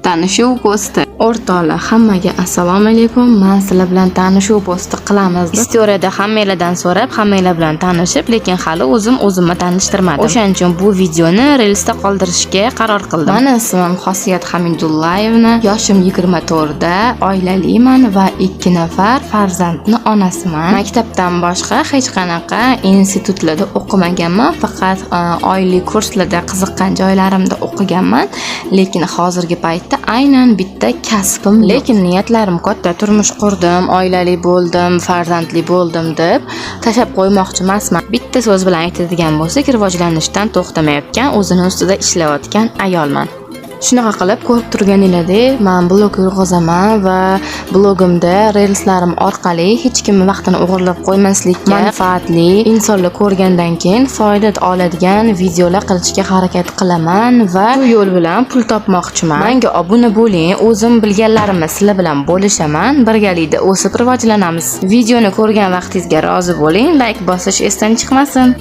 Tanishuv posti. O'rtoqlar, hammaga assalomu alaykum. Men sizlar bilan tanishuv posti qilamiz. Istoriyada hammanglardan so'rab, hammanglar bilan tanishib, lekin hali o'zimni tanishtirmadim. O'shaning uchun bu videoni Reelsda qoldirishga qaror qildim. Meni ismim Xosiyat Hamidullayevna, yoshim 24 da, oilaliman va 2 nafar farzandni onasiman. Maktabdan boshqa hech qanaqa institutlarda o'qimaganman, faqat oylik kurslarda qiziqqan joylarimda o'qiganman, lekin hozirgi paytda aynan bitta kasbim, lekin niyatlarim katta. Turmush qurdim, oilali bo'ldim, farzandli bo'ldim deb tashab qo'ymoqchi emasman. Bitta so'z bilan aytadigan bo'lsak, rivojlanishdan to'xtamayotgan, o'zini ustida ishlayotgan ayolman. Shunaqa qilib ko'rib turganinglardek, men blog yurg'izaman va blogimda reelslarim orqali hech kimning vaqtini o'g'irlab qo'ymaslikka, manfaatli insonlar ko'rgandan keyin foyda oladigan videolar qilishga harakat qilaman va bu yo'l bilan pul topmoqchiman. Menga obuna bo'ling, o'zim bilganlarimni sizlar bilan bo'lishaman, birgalikda o'sib rivojlanamiz. Videoni ko'rgan vaqtingizga rozi bo'ling, like bosish esdan chiqmasin.